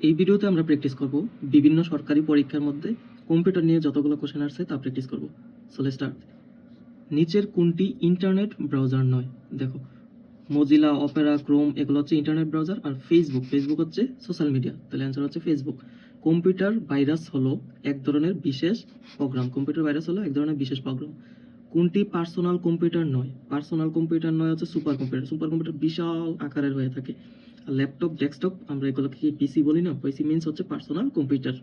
এই ভিডিওতে আমরা প্র্যাকটিস করব বিভিন্ন সরকারি পরীক্ষার মধ্যে কম্পিউটার নিয়ে যতগুলো কোশ্চেন আসছে তা প্র্যাকটিস করব। So let's start. নিচের কোনটি ইন্টারনেট ব্রাউজার নয়? দেখো, মজিলা, অপেরা, ক্রোম এগুলো হচ্ছে ইন্টারনেট ব্রাউজার, আর ফেসবুক হচ্ছে সোশ্যাল মিডিয়া। তাহলে অ্যান্সার হচ্ছে ফেসবুক। কম্পিউটার ভাইরাস হলো এক ধরনের বিশেষ প্রোগ্রাম। কম্পিউটার ভাইরাস হলো এক ধরনের বিশেষ প্রোগ্রাম। কোনটি পার্সোনাল কম্পিউটার নয়? পার্সোনাল কম্পিউটার নয় হচ্ছে সুপার কম্পিউটার। সুপার কম্পিউটার বিশাল আকারের হয়ে থাকে। আর ল্যাপটপ, ডেস্কটপ আমরা এগুলোকে কি পিসি বলি না? পিসি মিন্স হচ্ছে পার্সোনাল কম্পিউটার।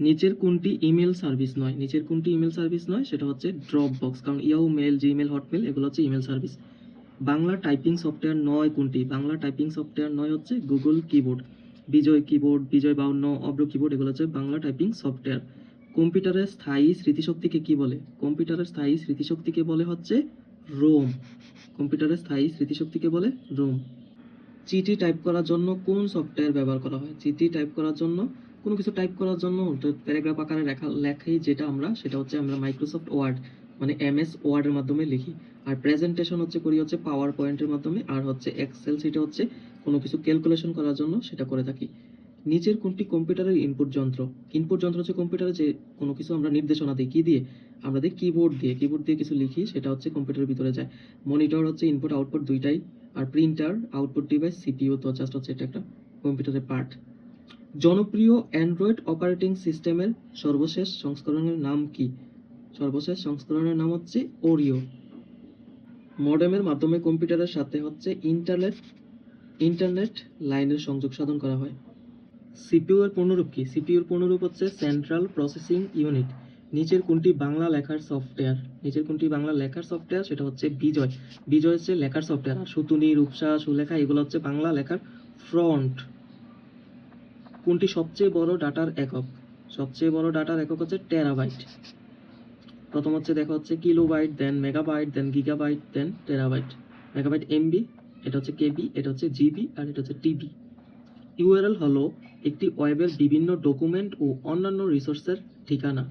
নিচের কোনটি ইমেল সার্ভিস নয়? নিচের কোনটি ইমেল সার্ভিস নয়? সেটা হচ্ছে ড্রপ বক্স, কারণ ইয়াহু মেল, জিমেল, হটমেল এগুলো হচ্ছে email service. Bangla typing software নয় কোনটি? বাংলা টাইপিং সফটওয়্যার নয় হচ্ছে গুগল কিবোর্ড, বিজয় কিবোর্ড, বিজয় 52, অব্র কিবোর্ড এগুলো হচ্ছে বাংলা টাইপিং সফটওয়্যার। কম্পিউটারের স্থায়ী স্মৃতিশক্তিকে কি বলে? কম্পিউটারের স্থায়ী স্মৃতিশক্তিকে বলে হচ্ছে রোম। কম্পিউটারের স্থায়ী স্মৃতিশক্তিকে বলে রোম। চিঠি টাইপ করার জন্য কোন সফটওয়্যার ব্যবহার করা হয়? চিঠি টাইপ করার জন্য, কোনো কিছু টাইপ করার জন্য প্যারাগ্রাফ আকারে লেখাই যেটা আমরা, সেটা হচ্ছে আমরা মাইক্রোসফট ওয়ার্ড মানে এমএস ওয়ার্ডের মাধ্যমে লিখি। আর প্রেজেন্টেশন করি হচ্ছে পাওয়ার পয়েন্টের মাধ্যমে, আর হচ্ছে এক্সেল সিটে হচ্ছে কোনো কিছু ক্যালকুলেশন করার জন্য সেটা করে থাকি। নিচের কোনটি কম্পিউটারের ইনপুট যন্ত্র? ইনপুট যন্ত্র হচ্ছে কম্পিউটারে যে কোনো কিছু আমরা নির্দেশনা দিই, কি দিয়ে? আমরা দিই কিবোর্ড দিয়ে। কিবোর্ড দিয়ে কিছু লিখি, সেটা হচ্ছে কম্পিউটারের ভিতরে যায়। মনিটর হচ্ছে ইনপুট আউটপুট দুইটাই। আর প্রিন্টার আউটপুট ডিভাইস, সিপিইউ তো জাস্ট হচ্ছে এটা একটা কম্পিউটারের পার্ট। জনপ্রিয় অ্যান্ড্রয়েড অপারেটিং সিস্টেমের সর্বশেষ সংস্করণের নাম কি? সর্বশেষ সংস্করণের নাম হচ্ছে ওরিও। মডেমের মাধ্যমে কম্পিউটারের সাথে হচ্ছে ইন্টারনেট লাইনের সংযোগ সাধন করা হয়। সিপিইউ এর পূর্ণরূপ কি? সিপিইউ এর পূর্ণরূপ হচ্ছে সেন্ট্রাল প্রসেসিং ইউনিট। নিচের কোনটি বাংলা লেখার সফটওয়্যার? নিচের কোনটি বাংলা লেখার সফটওয়্যার? সেটা হচ্ছে বিজয়। বিজয় হচ্ছে লেখার সফটওয়্যার। আর সুতুনি, রূপসা, সুলেখা এগুলো হচ্ছে বাংলা লেখার ফ্রন্ট। কোনটি সবচেয়ে বড় ডাটার একক? সবচেয়ে বড় ডাটার একক হচ্ছে টেরাবাইট। প্রথম হচ্ছে দেখা হচ্ছে কিলোবাইট, দেন মেগাবাইট, দেন গিগাবাইট, দেন টেরাবাইট। মেগাবাইট এমবি, এটা হচ্ছে কেবি, এটা হচ্ছে জিবি, আর এটা হচ্ছে টিবি। ইউআরএল হলো একটি ওয়েবের বিভিন্ন ডকুমেন্ট ও অন্যান্য রিসোর্সের ঠিকানা।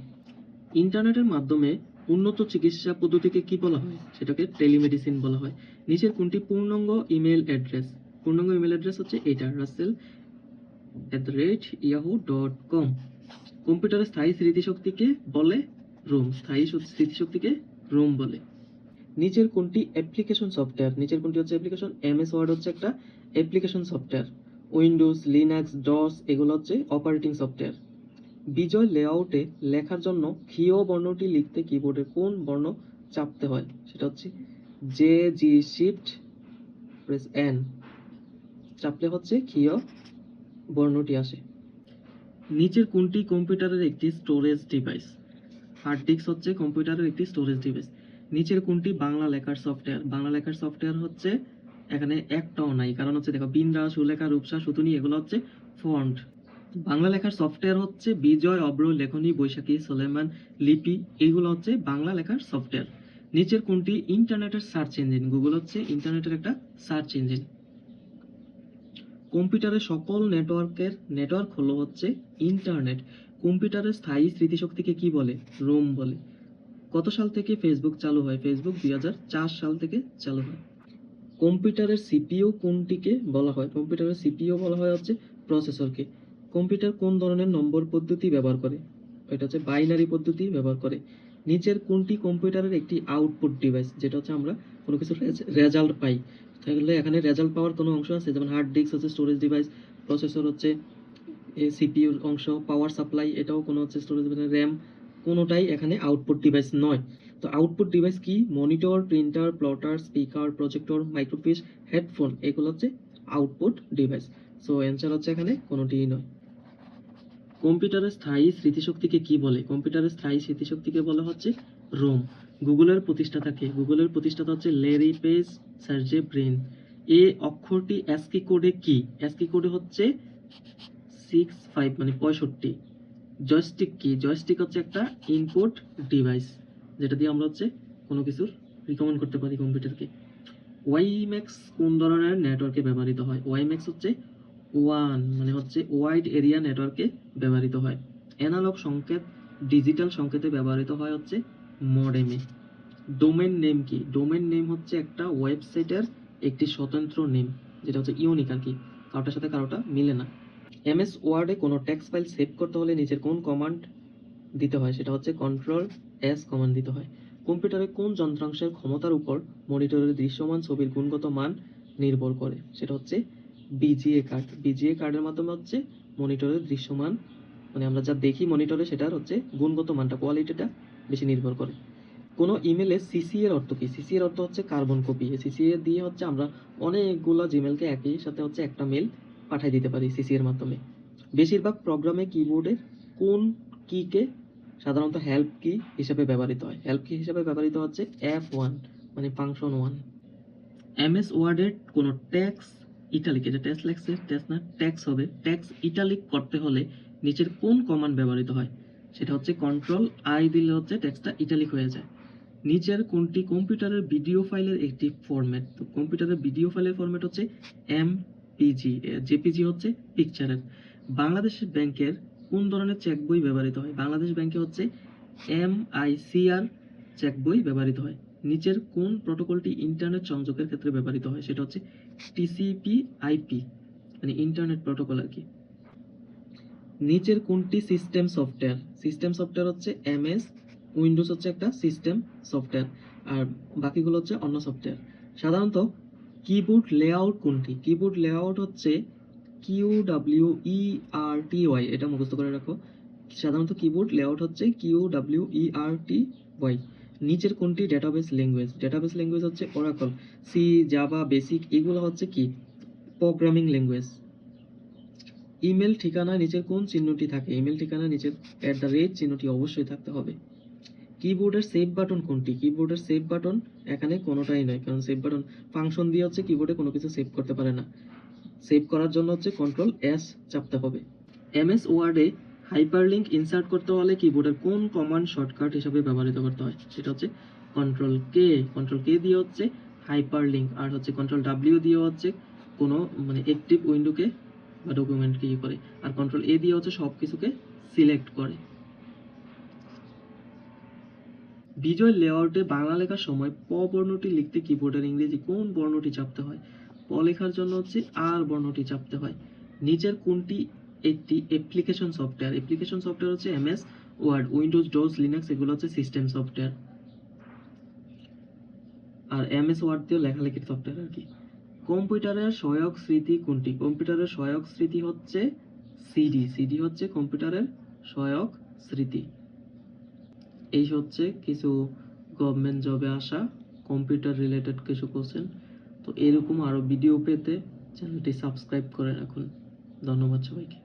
ইন্টারনেটের মাধ্যমে উন্নত চিকিৎসা পদ্ধতিকে কি বলা হয়? সেটাকে টেলিমেডিসিন বলা হয়। নিচের কোনটি পূর্ণাঙ্গ ইমেল অ্যাড্রেস? পূর্ণাঙ্গ ইমেল অ্যাড্রেস হচ্ছে এটা, russell@yahoo.com। কম্পিউটারের স্থায়ী স্মৃতিশক্তিকে বলে রোম। স্থায়ী স্মৃতিশক্তিকে রোম বলে। নিচের কোনটি অ্যাপ্লিকেশন সফটওয়্যার? নিচের কোনটি হচ্ছে অ্যাপ্লিকেশন? এমএস ওয়ার্ড হচ্ছে একটা application software. Windows, Linux, DOS এগুলো হচ্ছে অপারেটিং সফটওয়্যার। বিজয় লেআউটে লেখার জন্য ক্ষীয় বর্ণটি লিখতে কিবোর্ডের কোন বর্ণ চাপতে হয়? সেটা হচ্ছে জে, জি, শিফট প্রেস এন চাপলে হচ্ছে ক্ষীয় বর্ণটি আসে। নিচের কোনটি কম্পিউটারের একটি স্টোরেজ ডিভাইস? হার্ড ডিস্ক হচ্ছে কম্পিউটারের একটি স্টোরেজ ডিভাইস। নিচের কোনটি বাংলা লেখার সফটওয়্যার? বাংলা লেখার সফটওয়্যার হচ্ছে এখানে একটাও নাই, কারণ হচ্ছে দেখো বিন্দ্রা, সুলেখা, রূপসা, সুতুনি এগুলো হচ্ছে ফন্ট। বাংলা লেখার সফটওয়্যার হচ্ছে বিজয়, অব্র, লেখনী, বৈশাখী, সোলেমান, লিপি এগুলো হচ্ছে বাংলা লেখার সফটওয়্যার। নিচের কোনটি ইন্টারনেটের সার্চ ইঞ্জিন? গুগল হচ্ছে ইন্টারনেটের একটা সার্চ ইঞ্জিন। কম্পিউটারের সকল নেটওয়ার্ক হলো হচ্ছে ইন্টারনেট। কম্পিউটারের স্থায়ী স্মৃতিশক্তিকে কি বলে? রোম বলে। কত সাল থেকে ফেসবুক চালু হয়? ফেসবুক 2004 সাল থেকে চালু হয়। কম্পিউটারের সিপিইউ কোনটিকে বলা হয়? কম্পিউটারের সিপিইউ বলা হয় হচ্ছে প্রসেসরকে। কম্পিউটার কোন ধরনের নম্বর পদ্ধতি ব্যবহার করে? এটা হচ্ছে বাইনারি পদ্ধতি ব্যবহার করে। নিচের কোনটি কম্পিউটারের একটি আউটপুট ডিভাইস? যেটা হচ্ছে আমরা কোনো কিছু রেজাল্ট পাই। তাহলে এখানে রেজাল্ট পাওয়ার কোনো অংশ আছে, যেমন হার্ড ডিস্ক হচ্ছে স্টোরেজ ডিভাইস, প্রসেসর হচ্ছে সিপিইউর অংশ, পাওয়ার সাপ্লাই এটাও কোনো হচ্ছে স্টোরেজ, র্যাম কোনোটাই এখানে আউটপুট ডিভাইস নয়। তো আউটপুট ডিভাইস কি? Monitor, printer, plotter, speaker, projector, microfiche, headphone এগুলো হচ্ছে আউটপুট ডিভাইস। সো অ্যান্সার হচ্ছে এখানে কোনোটিই নয়। কম্পিউটারের স্থায়ী স্মৃতিশক্তিকে কি বলে? কম্পিউটারের স্থায়ী স্মৃতিশক্তিকে বলা হচ্ছে রোম। গুগলের প্রতিষ্ঠাতা কে? গুগলের প্রতিষ্ঠাতা হচ্ছে ল্যারি পেজ, সার্জে ব্রিন। এ অক্ষরটি অ্যাস্কি কোডে কি? অ্যাস্কি কোডে হচ্ছে 65 মানে 65। জয়স্টিক কি? জয়স্টিক হচ্ছে একটা ইনপুট ডিভাইস, যেটা দিয়ে আমরা হচ্ছে কোনো কিছুর রিকমেন্ড করতে পারি কম্পিউটারকে। ওয়াইম্যাক্স কোন ধরনের নেটওয়ার্কে ব্যবহৃত হয়? ওয়াইম্যাক্স হচ্ছে ওয়ান মানে হচ্ছে ওয়াইড এরিয়া নেটওয়ার্কে ব্যবহৃত হয়। অ্যানালগ সংকেত ডিজিটাল সংকেতে ব্যবহৃত হয় হচ্ছে মডেমে। ডোমেন নেম কি? ডোমেন নেম হচ্ছে একটা ওয়েবসাইটের একটি স্বতন্ত্র নেম, যেটা হচ্ছে ইউনিক আর কি, কারোটার সাথে কারোটা মিলে না। এমএস ওয়ার্ডে কোনো টেক্সট ফাইল সেভ করতে হলে নিচের কোন কমান্ড দিতে হয়, সেটা হচ্ছে কন্ট্রোল এস কমান্ড দিতে হয়। কম্পিউটারে কোন যন্ত্রাংশের ক্ষমতার উপর মনিটরের দৃশ্যমান ছবির গুণগত মান নির্ভর করে, সেটা হচ্ছে বিজিএ কার্ড। বিজিএ কার্ডের মাধ্যমে হচ্ছে মনিটরের দৃশ্যমান, মানে আমরা যা দেখি মনিটরে সেটার হচ্ছে গুণগত মানটা, কোয়ালিটিটা বেশি নির্ভর করে। কোনো ইমেলে সিসি এর অর্থ কি? সিসি এর অর্থ হচ্ছে কার্বন কপি। সিসি এর দিয়ে হচ্ছে আমরা অনেকগুলো জিমেলকে একই সাথে হচ্ছে একটা মেল পাঠিয়ে দিতে পারি সিসি এর মাধ্যমে। বেশিরভাগ প্রোগ্রামে কিবোর্ডের কোন কিকে সাধারণত হেল্প কি হিসেবে ব্যবহৃত হয়? হেল্প কি হিসেবে ব্যবহৃত হচ্ছে F1, মানে ফাংশন 1। এমএস ওয়ার্ডের কোনো ট্যাক্স ইটালিক, এটা টেক্সট লেখছে, টেক্সট না ট্যাক্স হবে, ট্যাক্স ইটালিক করতে হলে নিচের কোন কমান্ড ব্যবহৃত হয়, সেটা হচ্ছে কন্ট্রোল আই দিলে হচ্ছে টেক্সটটা ইটালিক হয়ে যায়। নিচের কোনটি কম্পিউটারের ভিডিও ফাইলের একটি ফরম্যাট? তো কম্পিউটারের ভিডিও ফাইলের ফরম্যাট হচ্ছে এমপিজি, জেপিজি হচ্ছে পিকচারের। বাংলাদেশ ব্যাংকের কোন ধরনের চেক বই ব্যবহৃত হয়? বাংলাদেশ ব্যাংকে হচ্ছে MICR চেক বই ব্যবহৃত হয়। নিচের কোন প্রোটোকলটি ইন্টারনেট সংযোগের ক্ষেত্রে ব্যবহৃত হয়, সেটা হচ্ছে TCP/IP, মানে ইন্টারনেট প্রোটোকল আর কি। নিচের কোনটি সিস্টেম সফটওয়্যার? সিস্টেম সফটওয়্যার হচ্ছে MS, উইন্ডোজ হচ্ছে একটা সিস্টেম সফটওয়্যার, আর বাকিগুলো হচ্ছে অন্য সফটওয়্যার। সাধারণত কিবোর্ড লেআউট কোনটি? কিবোর্ড লেআউট হচ্ছে QWERTY, এটা মুখস্থ করে রাখো। সাধারণত কিবোর্ড লেআউট হচ্ছে QWERTY। নিচের কোনটি ডেটাবেস ল্যাঙ্গুয়েজ? ডেটাবেস ল্যাঙ্গুয়েজ হচ্ছে ওরাকল, সি, জাভা, বেসিক, এগুলো হচ্ছে কি প্রোগ্রামিং ল্যাঙ্গুয়েজ। ইমেল ঠিকানায় নিচের কোন চিহ্নটি থাকে? ইমেল ঠিকানায় নিচের @ চিহ্নটি অবশ্যই থাকতে হবে। কিবোর্ডের সেভ বাটন কোনটি? কিবোর্ডের সেভ বাটন এখানে কোনোটাই নয়, কারণ সেভ বাটন ফাংশন দিয়ে হচ্ছে কিবোর্ডে কোনো কিছু সেভ করতে পারে না। সেভ করার জন্য হচ্ছে কন্ট্রোল এস চাপতে হবে। এমএস ওয়ার্ডে হাইপারলিংক ইনসার্ট করতে হলে কিবোর্ডের কোন কমান্ড শর্টকাট হিসেবে ব্যবহৃত করতে হয়, সেটা হচ্ছে কন্ট্রোল কে। কন্ট্রোল কে দিয়ে হচ্ছে হাইপারলিংক, আর হচ্ছে কন্ট্রোল ডাব্লিউ দিয়ে হচ্ছে কোনো মানে অ্যাক্টিভ উইন্ডোকে বা ডকুমেন্টকে ইয়ে করে, আর কন্ট্রোল এ দিয়ে হচ্ছে সব কিছুকে সিলেক্ট করে। বিজয় লেআউটে বাংলা লেখার সময় প বর্ণটি লিখতে কিবোর্ডের ইংরেজি কোন বর্ণটি চাপতে হয়? প লেখার জন্য হচ্ছে আর বর্ণটি চাপতে হয়। নিচের কোনটি একটি অ্যাপ্লিকেশন সফটওয়্যার? অ্যাপ্লিকেশন সফটওয়্যার হচ্ছে MS word, Windows, DOS, Linux, এগুলো হচ্ছে সিস্টেম সফটওয়্যার। আর MS ওয়ার্ড দিয়ে লেখালেখির সফটওয়্যার আর কি। কম্পিউটারের সহায়ক স্মৃতি কোনটি? কম্পিউটারের সহায়ক স্মৃতি হচ্ছে সিডি। সিডি হচ্ছে কম্পিউটারের সহায়ক স্মৃতি। এই হচ্ছে কিছু গভর্নমেন্ট জবে আসা কম্পিউটার রিলেটেড কিছু কোশ্চেন। তো এরকম আরো ভিডিও পেতে চ্যানেলটি সাবস্ক্রাইব করে রাখুন। ধন্যবাদ সবাইকে।